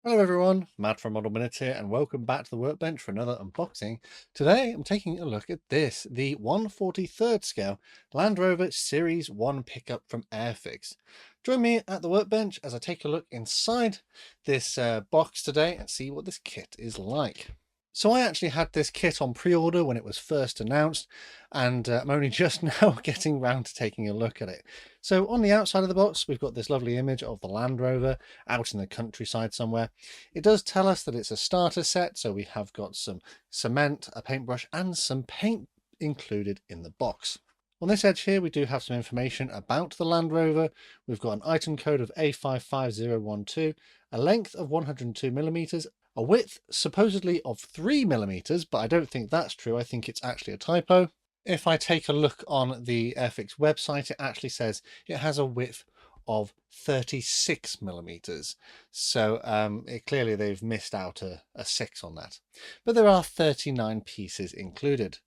Hello everyone, Matt from Model Minute here and welcome back to the workbench for another unboxing. Today I'm taking a look at this, the 1/43rd scale Land Rover Series 1 pickup from Airfix. Join me at the workbench as I take a look inside this box today and see what this kit is like. So I actually had this kit on pre-order when it was first announced, and I'm only just now getting round to taking a look at it. So on the outside of the box, we've got this lovely image of the Land Rover out in the countryside somewhere. It does tell us that it's a starter set, so we have got some cement, a paintbrush, and some paint included in the box. On this edge here, we do have some information about the Land Rover. We've got an item code of A55012, a length of 102mm, a width supposedly of 3mm, but I don't think that's true. I think it's actually a typo. If I take a look on the Airfix website, it actually says it has a width of 36mm. So clearly they've missed out a 6 on that. But there are 39 pieces included.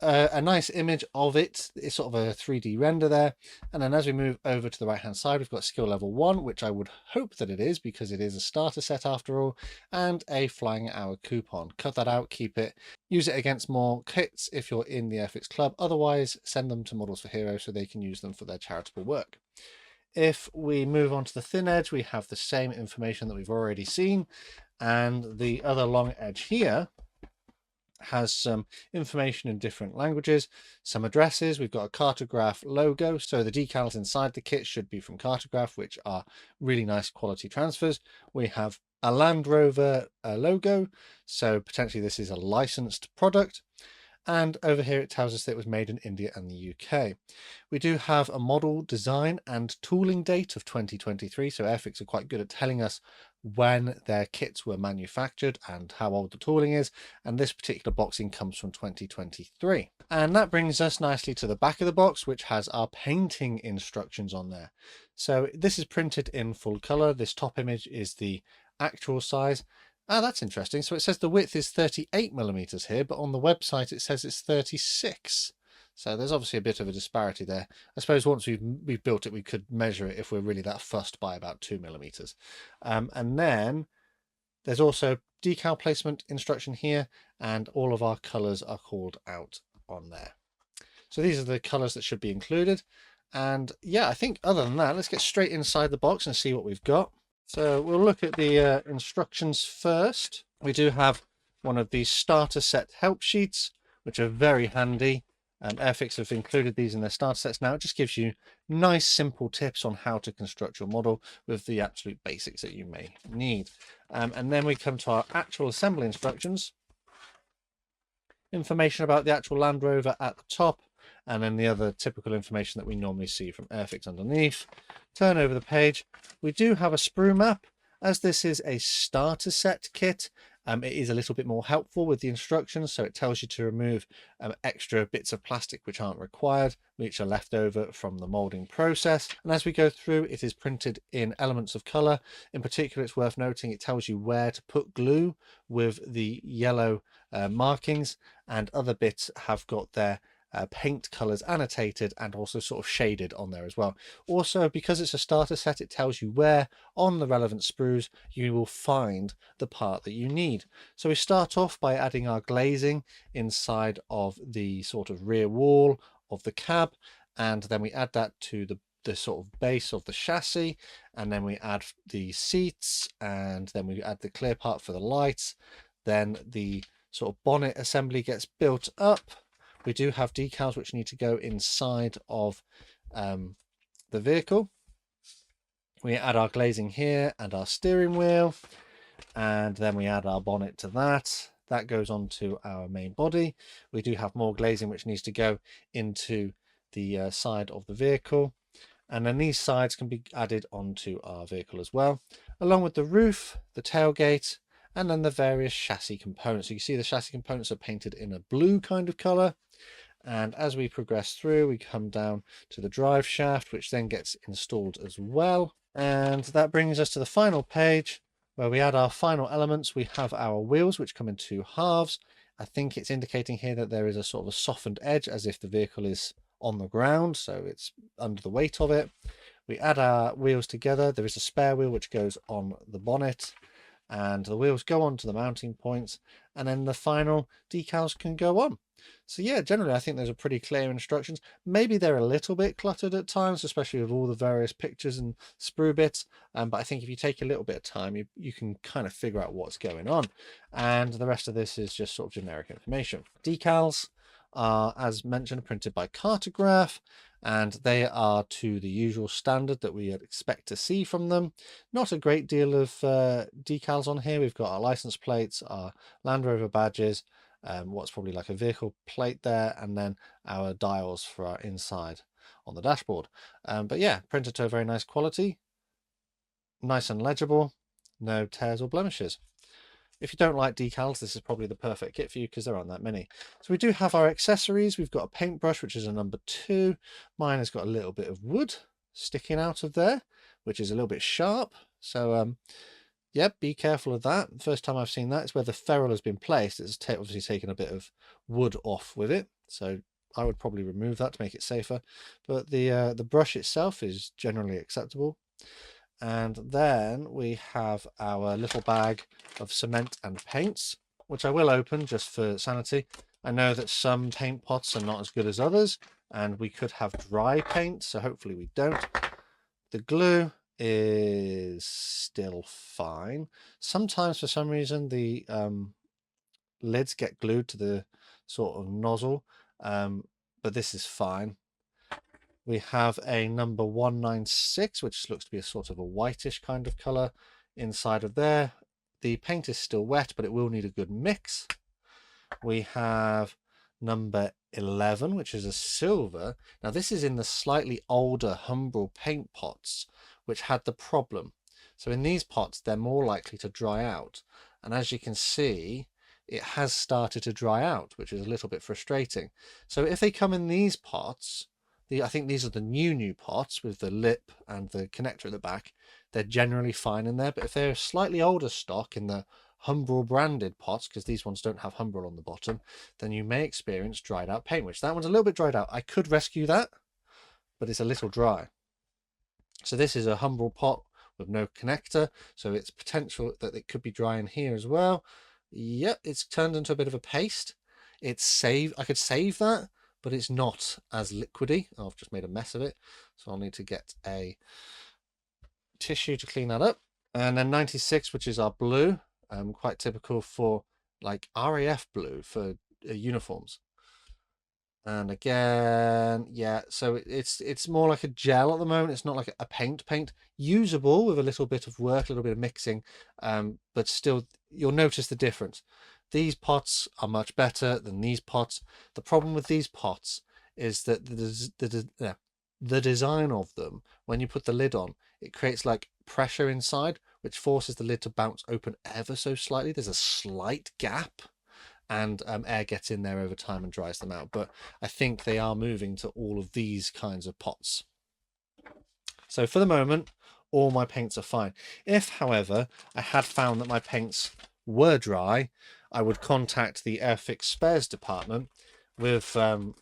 A nice image of it. It's sort of a 3D render there. And then as we move over to the right hand side, we've got skill level 1, which I would hope that it is because it is a starter set after all, and a flying hour coupon. Cut that out, keep it, use it against more kits if you're in the Airfix club. Otherwise, send them to Models for Heroes so they can use them for their charitable work. If we move on to the thin edge, we have the same information that we've already seen, and the other long edge here has some information in different languages, some addresses. We've got a Cartograph logo, so the decals inside the kit should be from Cartograph, which are really nice quality transfers. We have a Land Rover logo, so potentially this is a licensed product. And over here it tells us that it was made in India and the UK. We do have a model, design and tooling date of 2023, so Airfix are quite good at telling us when their kits were manufactured and how old the tooling is, and this particular boxing comes from 2023. And that brings us nicely to the back of the box, which has our painting instructions on there. So this is printed in full color. This top image is the actual size. Ah, that's interesting. So it says the width is 38mm here, but on the website it says it's 36. So there's obviously a bit of a disparity there. I suppose once we've built it, we could measure it if we're really that fussed by about 2mm. And then there's also decal placement instruction here, and all of our colors are called out on there. So these are the colors that should be included. And yeah, I think other than that, let's get straight inside the box and see what we've got. So we'll look at the instructions first. We do have one of these starter set help sheets, which are very handy. Airfix have included these in their starter sets now. It just gives you nice, simple tips on how to construct your model with the absolute basics that you may need. And then we come to our actual assembly instructions. Information about the actual Land Rover at the top, and then the other typical information that we normally see from Airfix underneath. Turn over the page. We do have a sprue map. As this is a starter set kit, it is a little bit more helpful with the instructions, so it tells you to remove extra bits of plastic which aren't required, which are left over from the molding process. And as we go through, it is printed in elements of color. In particular, it's worth noting it tells you where to put glue with the yellow markings, and other bits have got their paint colors annotated and also sort of shaded on there as well. Also, because it's a starter set, it tells you where on the relevant sprues you will find the part that you need. So we start off by adding our glazing inside of the sort of rear wall of the cab, and then we add that to the sort of base of the chassis, and then we add the seats, and then we add the clear part for the lights. Then the sort of bonnet assembly gets built up. We do have decals which need to go inside of the vehicle. We add our glazing here and our steering wheel, and then we add our bonnet to that. That goes on to our main body. We do have more glazing which needs to go into the side of the vehicle, and then these sides can be added onto our vehicle as well, along with the roof, the tailgate, and then the various chassis components. So you see the chassis components are painted in a blue kind of color. And as we progress through, we come down to the drive shaft, which then gets installed as well. And that brings us to the final page where we add our final elements. We have our wheels, which come in two halves. I think it's indicating here that there is a sort of a softened edge as if the vehicle is on the ground, so it's under the weight of it. We add our wheels together. There is a spare wheel which goes on the bonnet. and the wheels go on to the mounting points, and then the final decals can go on. So yeah, generally I think those are pretty clear instructions. Maybe they're a little bit cluttered at times, especially with all the various pictures and sprue bits, but I think if you take a little bit of time, you can kind of figure out what's going on. And the rest of this is just sort of generic information. Decals are, as mentioned, printed by Cartograph, and they are to the usual standard that we would expect to see from them. Not a great deal of decals on here. We've got our license plates, our Land Rover badges, what's probably like a vehicle plate there, and then our dials for our inside on the dashboard. But yeah, printed to a very nice quality, nice and legible, no tears or blemishes. If you don't like decals, this is probably the perfect kit for you because there aren't that many. So we do have our accessories. We've got a paintbrush, which is a number 2. Mine has got a little bit of wood sticking out of there, which is a little bit sharp. So yeah, be careful of that. First time I've seen that is where the ferrule has been placed. It's obviously taken a bit of wood off with it. So I would probably remove that to make it safer. But the brush itself is generally acceptable. And then we have our little bag of cement and paints, which I will open just for sanity. I know that some paint pots are not as good as others, and we could have dry paint, so hopefully we don't. The glue is still fine. Sometimes for some reason the lids get glued to the sort of nozzle, but this is fine. We have a number 196, which looks to be a sort of a whitish kind of color inside of there. The paint is still wet, but it will need a good mix. We have number 11, which is a silver. Now this is in the slightly older Humbrol paint pots, which had the problem. So in these pots, they're more likely to dry out. And as you can see, it has started to dry out, which is a little bit frustrating. So if they come in these pots, I think these are the new pots with the lip and the connector at the back. They're generally fine in there, but if they're slightly older stock in the Humbrol branded pots, because these ones don't have Humbrol on the bottom, then you may experience dried out paint, which that one's a little bit dried out. I could rescue that, but it's a little dry. So this is a Humbrol pot with no connector, so it's potential that it could be dry in here as well. Yep, it's turned into a bit of a paste. I could save that, but it's not as liquidy. Oh, I've just made a mess of it, so I'll need to get a tissue to clean that up. And then 96, which is our blue, quite typical for like RAF blue for uniforms. And again, yeah, so it's more like a gel at the moment. It's not like a paint, usable with a little bit of work, a little bit of mixing, but still you'll notice the difference. These pots are much better than these pots. The problem with these pots is that the design of them, when you put the lid on, it creates like pressure inside, which forces the lid to bounce open ever so slightly. There's a slight gap, and air gets in there over time and dries them out. But I think they are moving to all of these kinds of pots. So for the moment, all my paints are fine. If, however, I had found that my paints were dry, I would contact the Airfix spares department with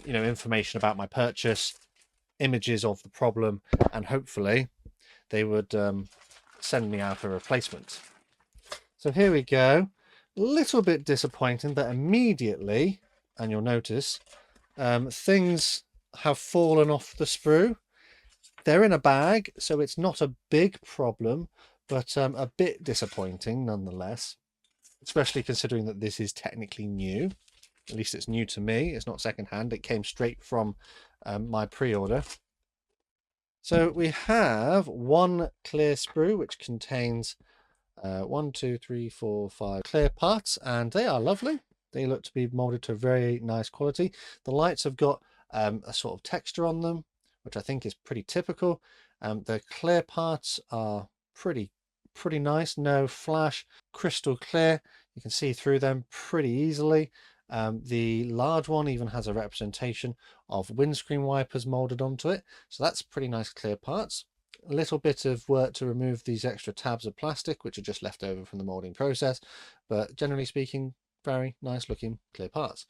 information about my purchase, images of the problem, and hopefully they would send me out a replacement. So here we go. A little bit disappointing that immediately, and you'll notice, things have fallen off the sprue. They're in a bag, so it's not a big problem, but a bit disappointing nonetheless, especially considering that this is technically new. At least it's new to me. It's not secondhand. It came straight from my pre-order. So we have one clear sprue, which contains 1, 2, 3, 4, 5 clear parts, and they are lovely. They look to be molded to a very nice quality. The lights have got a sort of texture on them, which I think is pretty typical. The clear parts are pretty nice, no flash, crystal clear. You can see through them pretty easily. The large one even has a representation of windscreen wipers molded onto it, so that's pretty nice clear parts. A little bit of work to remove these extra tabs of plastic, which are just left over from the molding process, but generally speaking, very nice looking clear parts.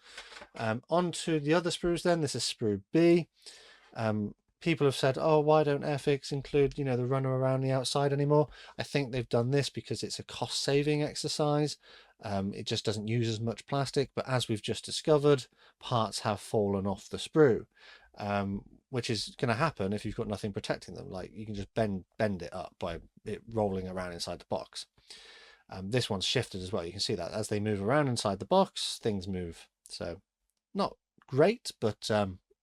On to the other sprues then. This is sprue B. People have said, oh, why don't Airfix include, you know, the runner around the outside anymore? I think they've done this because it's a cost-saving exercise. It just doesn't use as much plastic, but as we've just discovered, parts have fallen off the sprue, which is going to happen if you've got nothing protecting them. Like, you can just bend it up by it rolling around inside the box. This one's shifted as well. You can see that as they move around inside the box, things move. So not great, but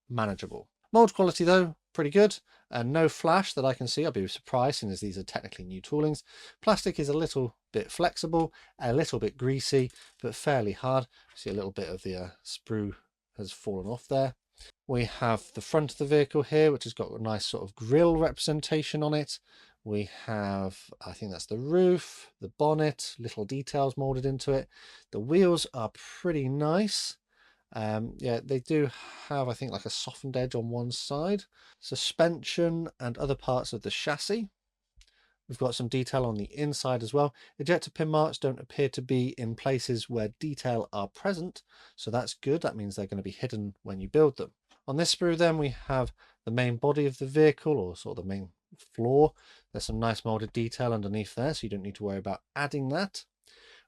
manageable. Mold quality though, pretty good, and no flash that I can see. I'll be surprised, since these are technically new toolings. Plastic is a little bit flexible, a little bit greasy, but fairly hard. See a little bit of the sprue has fallen off there. We have the front of the vehicle here, which has got a nice sort of grille representation on it. We have, I think that's the roof, the bonnet, little details molded into it. The wheels are pretty nice. Yeah, they do have, I think, like a softened edge on one side. Suspension and other parts of the chassis. We've got some detail on the inside as well. Ejector pin marks don't appear to be in places where detail are present, so that's good. That means they're going to be hidden when you build them. On this sprue then, we have the main body of the vehicle, or sort of the main floor. There's some nice molded detail underneath there, so you don't need to worry about adding that.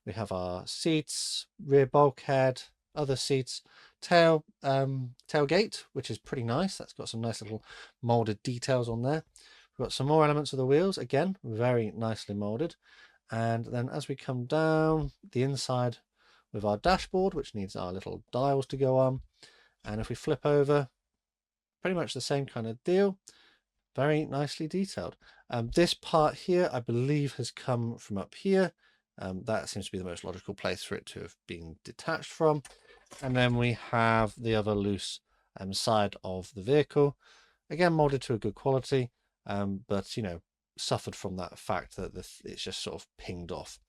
We have our seats, rear bulkhead, other seats, tailgate, which is pretty nice. That's got some nice little molded details on there. We've got some more elements of the wheels, again, very nicely molded. And then as we come down the inside with our dashboard, which needs our little dials to go on. And if we flip over, pretty much the same kind of deal. Very nicely detailed. This part here, I believe, has come from up here. That seems to be the most logical place for it to have been detached from. And then we have the other loose side of the vehicle. Again, molded to a good quality, but, you know, suffered from that fact that it's just sort of pinged off.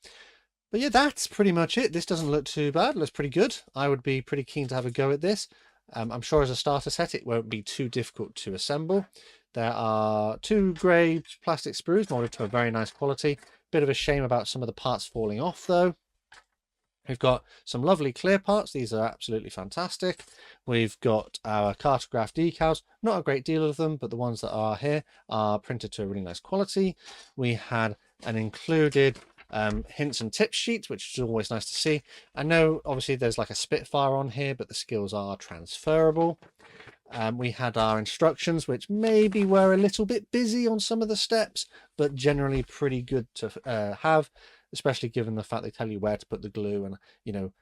But yeah, that's pretty much it. This doesn't look too bad. It looks pretty good. I would be pretty keen to have a go at this. I'm sure as a starter set, it won't be too difficult to assemble. There are 2 grey plastic sprues molded to a very nice quality. Bit of a shame about some of the parts falling off though. We've got some lovely clear parts. These are absolutely fantastic. We've got our cartograph decals. Not a great deal of them, but the ones that are here are printed to a really nice quality. We had an included hints and tips sheet, which is always nice to see. I know obviously there's like a Spitfire on here, but the skills are transferable. We had our instructions, which maybe were a little bit busy on some of the steps, but generally pretty good to have, especially given the fact they tell you where to put the glue and, you know,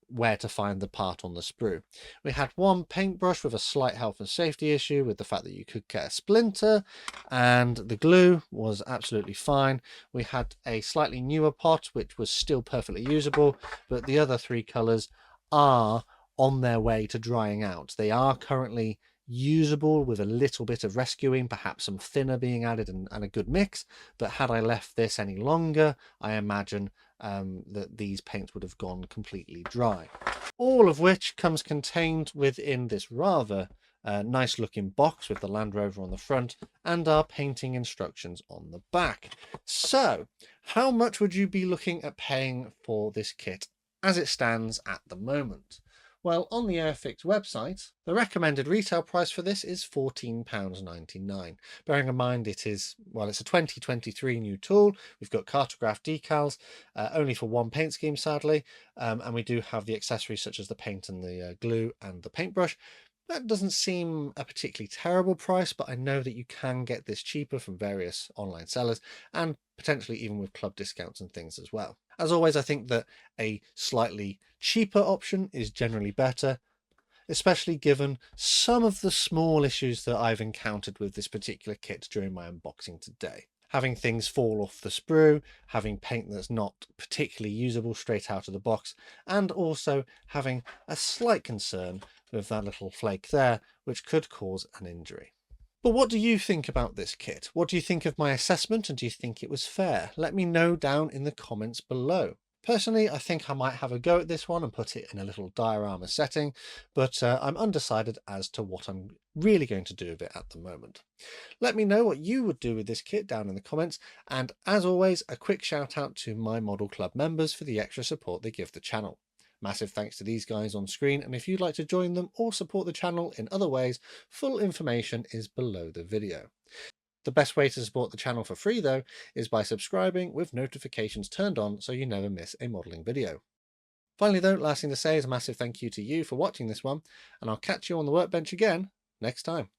where to find the part on the sprue. We had one paintbrush with a slight health and safety issue with the fact that you could get a splinter, and the glue was absolutely fine. We had a slightly newer pot, which was still perfectly usable, but the other 3 colours are on their way to drying out. They are currently usable with a little bit of rescuing, perhaps some thinner being added and a good mix, but had I left this any longer, I imagine that these paints would have gone completely dry. All of which comes contained within this rather nice looking box with the Land Rover on the front and our painting instructions on the back. So how much would you be looking at paying for this kit as it stands at the moment? Well, on the Airfix website, the recommended retail price for this is £14.99. Bearing in mind it is, well, it's a 2023 new tool. We've got cartograph decals, only for 1 paint scheme, sadly. And we do have the accessories such as the paint and the glue and the paintbrush. That doesn't seem a particularly terrible price, but I know that you can get this cheaper from various online sellers and potentially even with club discounts and things as well. As always, I think that a slightly cheaper option is generally better, especially given some of the small issues that I've encountered with this particular kit during my unboxing today. Having things fall off the sprue, having paint that's not particularly usable straight out of the box, and also having a slight concern with that little flake there, which could cause an injury. But what do you think about this kit? What do you think of my assessment, and do you think it was fair? Let me know down in the comments below. Personally, I think I might have a go at this one and put it in a little diorama setting, but I'm undecided as to what I'm really going to do with it at the moment. Let me know what you would do with this kit down in the comments, and as always, a quick shout out to my Model Club members for the extra support they give the channel. Massive thanks to these guys on screen, and if you'd like to join them or support the channel in other ways, full information is below the video. The best way to support the channel for free though is by subscribing with notifications turned on so you never miss a modelling video. Finally though, last thing to say is a massive thank you to you for watching this one, and I'll catch you on the workbench again next time.